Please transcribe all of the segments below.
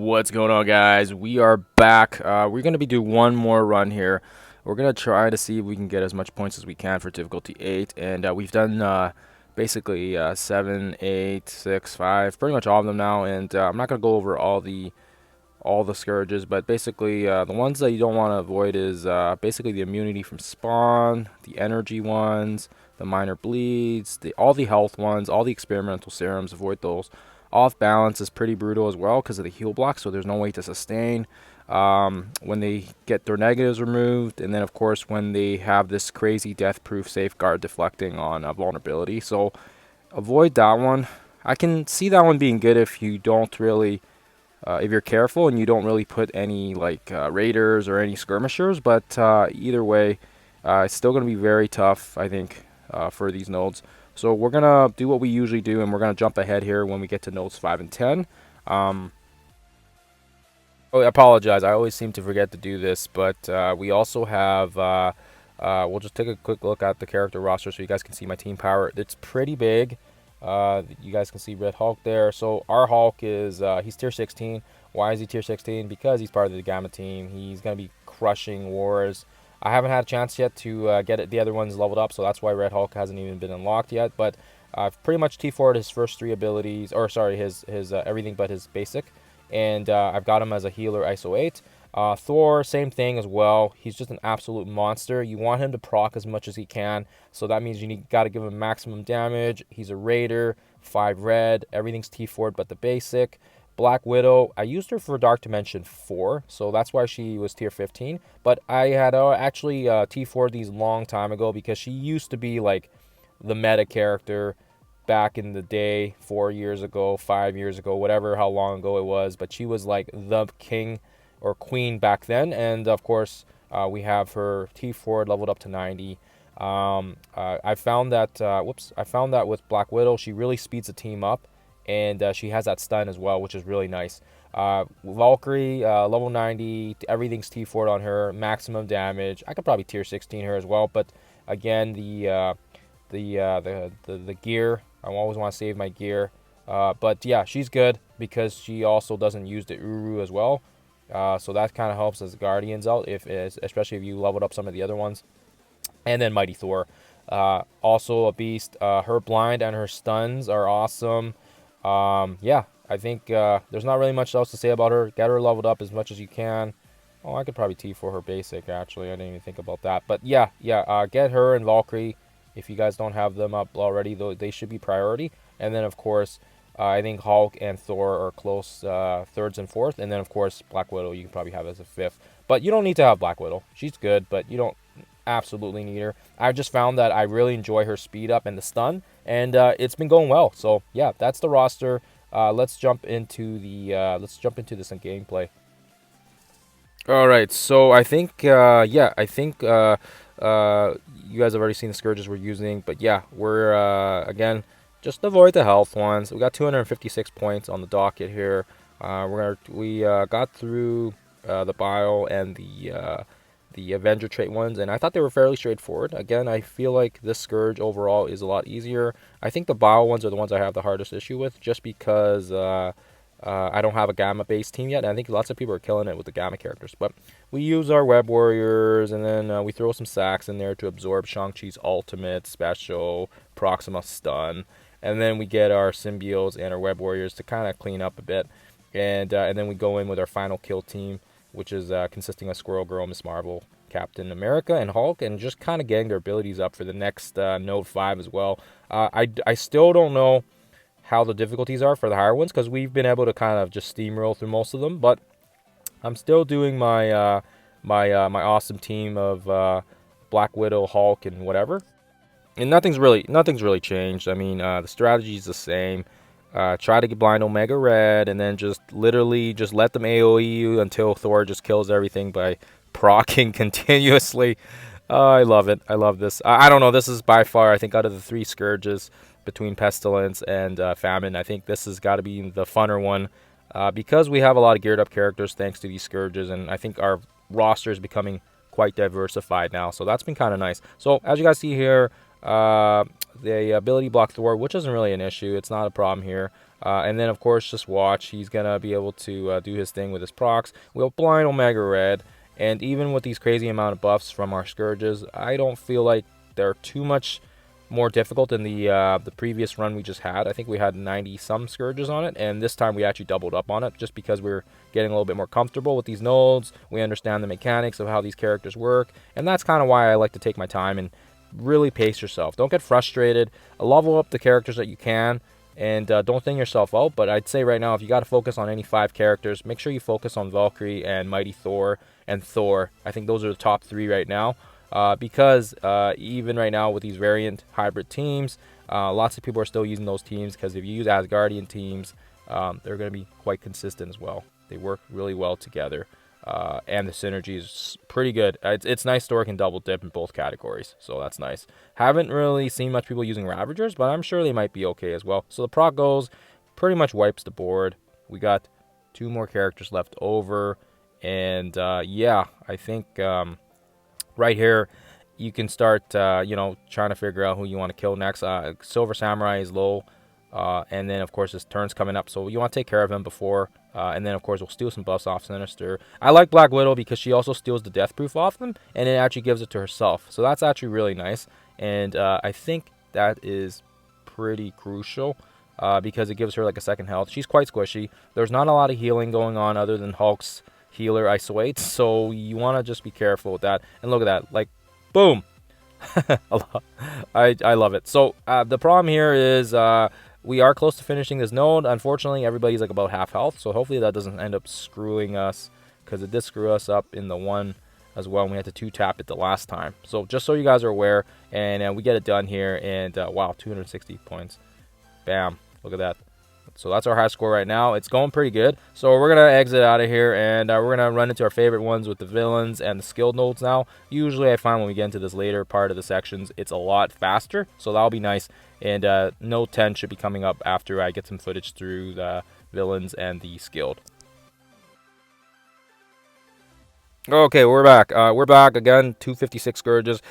What's going on, guys? We are back. We're going to be doing one more run here. We're going to try to see if we can get as much points as we can for difficulty 8. And we've done basically 7, 8, 6, 5, pretty much all of them now. And I'm not going to go over all the Scourges, but basically the ones that you don't want to avoid is basically the immunity from spawn, the energy ones, the minor bleeds, all the health ones, all the experimental serums. Avoid those. Off balance is pretty brutal as well because of the heal block, so there's no way to sustain when they get their negatives removed, and then of course when they have this crazy death proof safeguard deflecting on vulnerability. So avoid that one. I can see that one being good if you don't really if you're careful and you don't really put any like raiders or any skirmishers, but either way it's still going to be very tough, I think, for these nodes. So we're going to do what we usually do, and we're going to jump ahead here when we get to nodes 5 and 10. Oh, I apologize. I always seem to forget to do this, but we also have, we'll just take a quick look at the character roster so you guys can see my team power. It's pretty big. You guys can see Red Hulk there. So our Hulk is, he's tier 16. Why is he tier 16? Because he's part of the Gamma team. He's going to be crushing wars. I haven't had a chance yet to get the other ones leveled up, so that's why Red Hulk hasn't even been unlocked yet. But I've pretty much T4'd his first 3 abilities, or sorry, his everything but his basic. And I've got him as a healer ISO 8. Thor, same thing as well. He's just an absolute monster. You want him to proc as much as he can, so that means you got to give him maximum damage. He's a raider, 5 red, everything's T4'd but the basic. Black Widow, I used her for Dark Dimension 4, so that's why she was tier 15. But I had actually T4'd these long time ago because she used to be like the meta character back in the day, 4 years ago, 5 years ago, whatever, how long ago it was. But she was like the king or queen back then. And of course, we have her T4'd leveled up to 90. I found that, I found that with Black Widow, she really speeds the team up. And she has that stun as well, which is really nice. Valkyrie, level 90, everything's T4'd on her, maximum damage. I could probably tier 16 her as well, but again, the gear, I always want to save my gear. But yeah, she's good because she also doesn't use the Uru as well. So that kind of helps as Guardians out, especially if you leveled up some of the other ones. And then Mighty Thor, also a beast. Her blind and her stuns are awesome. Yeah, I think there's not really much else to say about her. Get her leveled up as much as you can. Oh, I could probably T4 her basic, actually. I didn't even think about that. But yeah, get her and Valkyrie. If you guys don't have them up already, though, they should be priority. And then, of course, I think Hulk and Thor are close thirds and fourth. And then, of course, Black Widow you can probably have as a fifth. But you don't need to have Black Widow. She's good, but you don't absolutely need her. I just found that I really enjoy her speed up and the stun, and it's been going well. So yeah, that's the roster. Let's jump into this in gameplay. All right, so I think you guys have already seen the Scourges we're using, but yeah, we're again, just avoid the health ones. We got 256 points on the docket here. We got through the Bile and the Avenger trait ones, and I thought they were fairly straightforward. Again, I feel like this Scourge overall is a lot easier. I think the Bile ones are the ones I have the hardest issue with, just because I don't have a Gamma-based team yet, and I think lots of people are killing it with the Gamma characters. But we use our Web Warriors, and then we throw some sacks in there to absorb Shang-Chi's ultimate, special, Proxima stun, and then we get our Symbiotes and our Web Warriors to kind of clean up a bit, and then we go in with our final kill team, which is consisting of Squirrel Girl, Miss Marvel, Captain America, and Hulk, and just kind of getting their abilities up for the next Node 5 as well. I still don't know how the difficulties are for the higher ones, because we've been able to kind of just steamroll through most of them, but I'm still doing my my awesome team of Black Widow, Hulk, and whatever. And nothing's really changed. I mean, the strategy is the same. Try to get blind Omega Red, and then just literally just let them AoE you until Thor just kills everything by proccing continuously. I love it. I love this. I don't know. This is by far, I think, out of the 3 Scourges between Pestilence and Famine, I think this has got to be the funner one because we have a lot of geared up characters thanks to these Scourges, and I think our roster is becoming quite diversified now. So that's been kind of nice. So as you guys see here, the ability block Thor, which isn't really an issue. It's not a problem here. And then, of course, just watch. He's going to be able to do his thing with his procs. We'll blind Omega Red. And even with these crazy amount of buffs from our Scourges, I don't feel like they're too much more difficult than the previous run we just had. I think we had 90-some Scourges on it. And this time we actually doubled up on it just because we're getting a little bit more comfortable with these nodes. We understand the mechanics of how these characters work. And that's kind of why I like to take my time and really pace yourself. Don't get frustrated. Level up the characters that you can. And don't thin yourself out, but I'd say right now, if you got to focus on any 5 characters, make sure you focus on Valkyrie and Mighty Thor and Thor. I think those are the top 3 right now, because even right now with these variant hybrid teams, lots of people are still using those teams, because if you use Asgardian teams, they're going to be quite consistent as well. They work really well together. And the synergy is pretty good. It's nice Thor can double dip in both categories, so that's nice. Haven't really seen much people using Ravagers, but I'm sure they might be okay as well. So the proc goes pretty much wipes the board. We got 2 more characters left over, and yeah, I think right here you can start trying to figure out who you want to kill next. Silver Samurai is low. And then, of course, his turn's coming up, so you want to take care of him before. And then, of course, we'll steal some buffs off Sinister. I like Black Widow because she also steals the death proof off them, and it actually gives it to herself. So that's actually really nice. And I think that is pretty crucial because it gives her like a second health. She's quite squishy. There's not a lot of healing going on other than Hulk's healer isolate. So you want to just be careful with that. And look at that. Like, boom. I love it. So the problem here is... we are close to finishing this node. Unfortunately, everybody's like about half health, so hopefully that doesn't end up screwing us, because it did screw us up in the one as well, and we had to 2-tap it the last time. So just so you guys are aware, and we get it done here, and wow, 260 points. Bam, look at that. So that's our high score right now. It's going pretty good. So we're going to exit out of here, and we're going to run into our favorite ones with the villains and the skilled nodes now. Usually I find when we get into this later part of the sections, it's a lot faster, so that'll be nice. And node 10 should be coming up after I get some footage through the villains and the skilled. Okay, we're back. We're back again. 256 Scourges.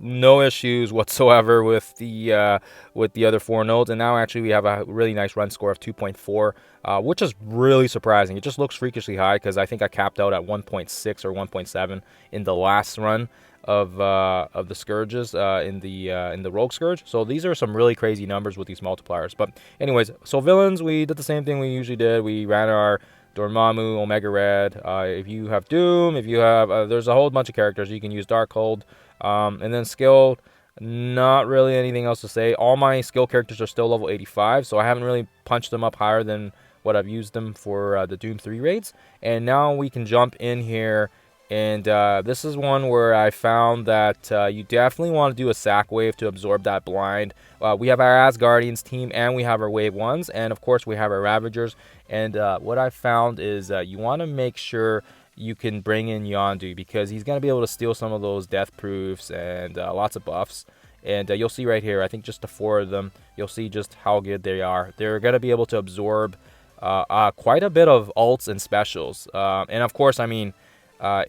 No issues whatsoever with the other 4 nodes, and now actually we have a really nice run score of 2.4, which is really surprising. It just looks freakishly high because I think I capped out at 1.6 or 1.7 in the last run of the Scourges in the Rogue Scourge. So these are some really crazy numbers with these multipliers. But anyways, so villains, we did the same thing we usually did. We ran our Dormammu, Omega Red. If you have Doom, if you have... there's a whole bunch of characters. You can use Darkhold. And then skilled, not really anything else to say. All my skill characters are still level 85, so I haven't really punched them up higher than what I've used them for the Doom 3 raids. And now we can jump in here. And this is one where I found that you definitely want to do a sack wave to absorb that blind. We have our Asgardians team, and we have our wave 1s, and of course we have our Ravagers. And what I found is you want to make sure you can bring in Yondu, because he's going to be able to steal some of those death proofs and lots of buffs. And you'll see right here, I think just the 4 of them, you'll see just how good they are. They're going to be able to absorb quite a bit of ults and specials. And of course, I mean...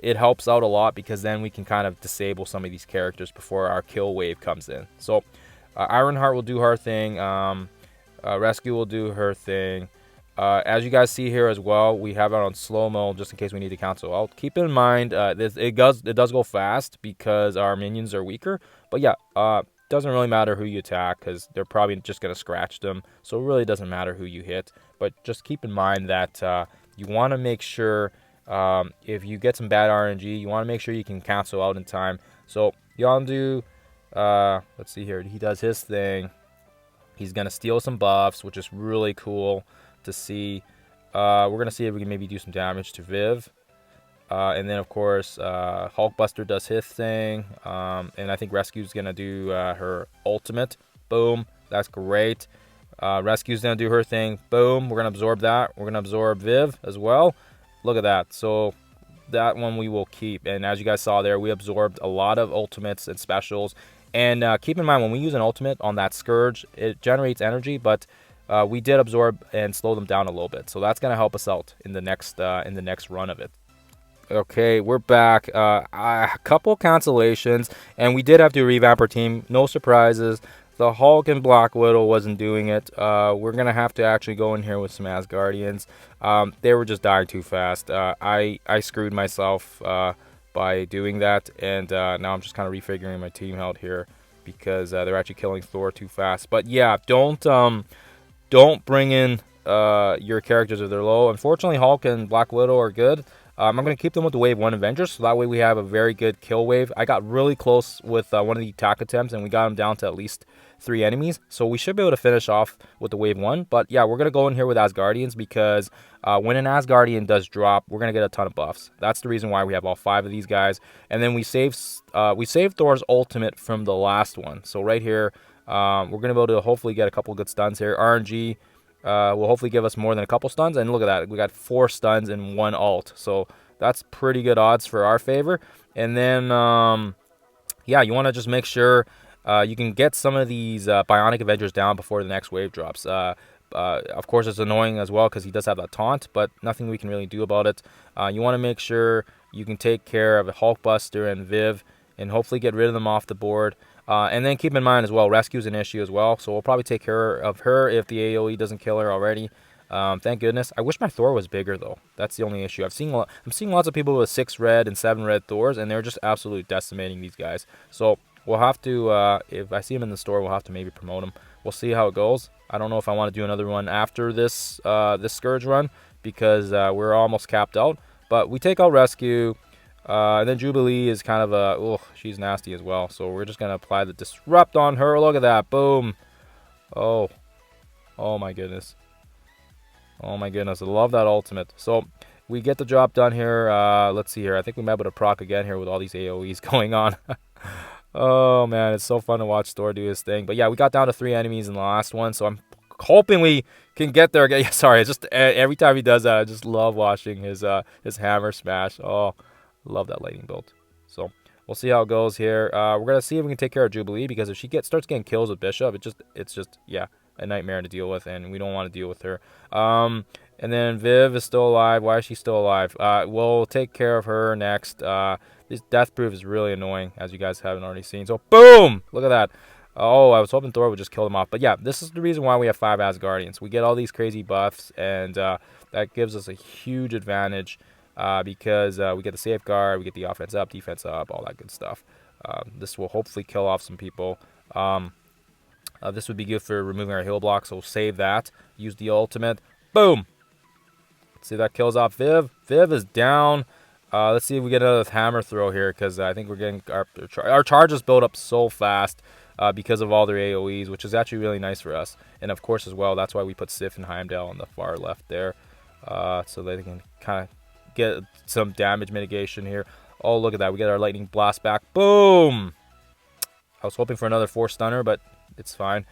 it helps out a lot, because then we can kind of disable some of these characters before our kill wave comes in. So Ironheart will do her thing. Rescue will do her thing. As you guys see here as well, we have it on slow-mo just in case we need to cancel out. Keep in mind, it does go fast because our minions are weaker. But yeah, doesn't really matter who you attack, because they're probably just going to scratch them. So it really doesn't matter who you hit. But just keep in mind that you want to make sure... if you get some bad RNG, you want to make sure you can cancel out in time. So Yondu, let's see here, he does his thing. He's going to steal some buffs, which is really cool to see. We're going to see if we can maybe do some damage to Viv. And then, of course, Hulkbuster does his thing. And I think Rescue's going to do her ultimate. Boom. That's great. Rescue's going to do her thing. Boom. We're going to absorb that. We're going to absorb Viv as well. Look at that. So that one we will keep. And as you guys saw there, we absorbed a lot of ultimates and specials. And keep in mind, when we use an ultimate on that Scourge, it generates energy, but we did absorb and slow them down a little bit. So that's going to help us out in the next run of it. Okay, we're back. A couple cancellations, and we did have to revamp our team. No surprises. The Hulk and Black Widow wasn't doing it. We're gonna have to actually go in here with some Asgardians. They were just dying too fast. I screwed myself by doing that, and now I'm just kind of refiguring my team out here because they're actually killing Thor too fast. But yeah, don't bring in your characters if they're low. Unfortunately, Hulk and Black Widow are good. I'm going to keep them with the Wave 1 Avengers, so that way we have a very good kill wave. I got really close with one of the attack attempts, and we got them down to at least 3 enemies. So we should be able to finish off with the Wave 1. But yeah, we're going to go in here with Asgardians because when an Asgardian does drop, we're going to get a ton of buffs. That's the reason why we have all 5 of these guys. And then we saved Thor's ultimate from the last one. So right here, we're going to be able to hopefully get a couple good stuns here. RNG will hopefully give us more than a couple stuns. And look at that. We got 4 stuns and 1 ult. So that's pretty good odds for our favor. And then, yeah, you want to just make sure you can get some of these Bionic Avengers down before the next wave drops. Of course, it's annoying as well because he does have that taunt, but nothing we can really do about it. You want to make sure you can take care of Hulkbuster and Viv and hopefully get rid of them off the board. And then keep in mind as well, rescue is an issue as well. So we'll probably take care of her if the AoE doesn't kill her already. Thank goodness. I wish my Thor was bigger though. That's the only issue. I'm seeing lots of people with 6 red and 7 red Thors, and they're just absolutely decimating these guys. So we'll have to, if I see him in the store, we'll have to maybe promote him. We'll see how it goes. I don't know if I want to do another one after this this Scourge run because we're almost capped out. But we take out rescue. And then Jubilee is kind of she's nasty as well. So we're just going to apply the Disrupt on her. Look at that. Boom. Oh my goodness. Oh my goodness. I love that ultimate. So we get the job done here. Let's see here. I think we might be able to proc again here with all these AoEs going on. Oh man, it's so fun to watch Thor do his thing. But yeah, we got down to 3 enemies in the last one. So I'm hoping we can get there again. Sorry, it's just every time he does that, I just love watching his hammer smash. Oh, love that lightning bolt. So we'll see how it goes here. We're gonna see if we can take care of Jubilee because if she starts getting kills with Bishop, it's just yeah, a nightmare to deal with, and we don't want to deal with her. And then Viv is still alive. Why is she still alive? We'll take care of her next. This death proof is really annoying, as you guys haven't already seen. So boom, look at that. Oh, I was hoping Thor would just kill them off. But yeah, this is the reason why we have 5 Asgardians. We get all these crazy buffs, and that gives us a huge advantage. Because we get the safeguard, we get the offense up, defense up, all that good stuff. This will hopefully kill off some people. This would be good for removing our heal block, so we'll save that. Use the ultimate. Boom! See, that kills off Viv. Viv is down. Let's see if we get another hammer throw here, because I think we're getting our charges build up so fast because of all their AoEs, which is actually really nice for us. And of course, as well, that's why we put Sif and Heimdall on the far left there, so they can kind of get some damage mitigation here. Oh, look at that. We get our lightning blast back. Boom! I was hoping for another 4 stunner, but it's fine.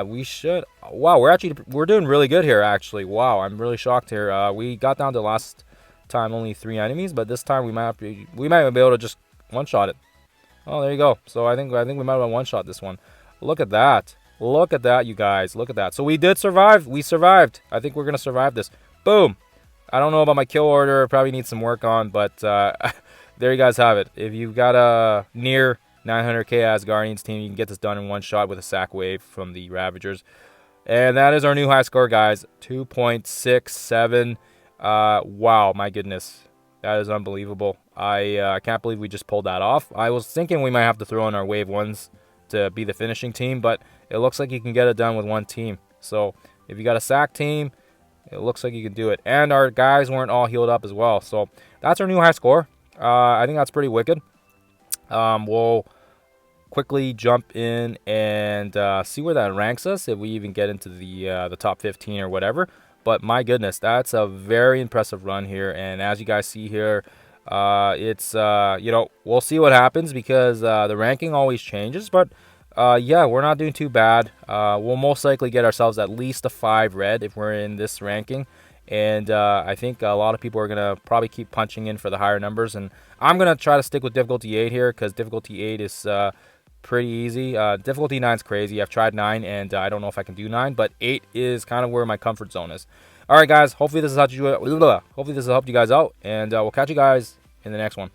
We should... Wow, we're doing really good here, actually. Wow, I'm really shocked here. We got down to last time only 3 enemies, but this time we might be able to just one-shot it. Oh, there you go. So I think we might have one-shot this one. Look at that. Look at that, you guys. Look at that. So we did survive. We survived. I think we're going to survive this. Boom! I don't know about my kill order. Probably need some work on, but there you guys have it. If you've got a near 900k Asgardians team, you can get this done in one shot with a sack wave from the Ravagers. And that is our new high score, guys. 2.67. Wow, my goodness. That is unbelievable. I can't believe we just pulled that off. I was thinking we might have to throw in our wave 1s to be the finishing team, but it looks like you can get it done with one team. So if you got a sack team, it looks like you can do it. And our guys weren't all healed up as well. So that's our new high score. I think that's pretty wicked. We'll quickly jump in and see where that ranks us if we even get into the top 15 or whatever. But my goodness, that's a very impressive run here. And as you guys see here, it's, we'll see what happens because the ranking always changes. But yeah, we're not doing too bad. We'll most likely get ourselves at least a 5 red if we're in this ranking. And I think a lot of people are going to probably keep punching in for the higher numbers. And I'm going to try to stick with difficulty 8 here because difficulty 8 is pretty easy. Difficulty 9 is crazy. I've tried 9 and I don't know if I can do 9. But 8 is kind of where my comfort zone is. All right, guys. Hopefully this has helped you. Hopefully this has helped you guys out, and we'll catch you guys in the next one.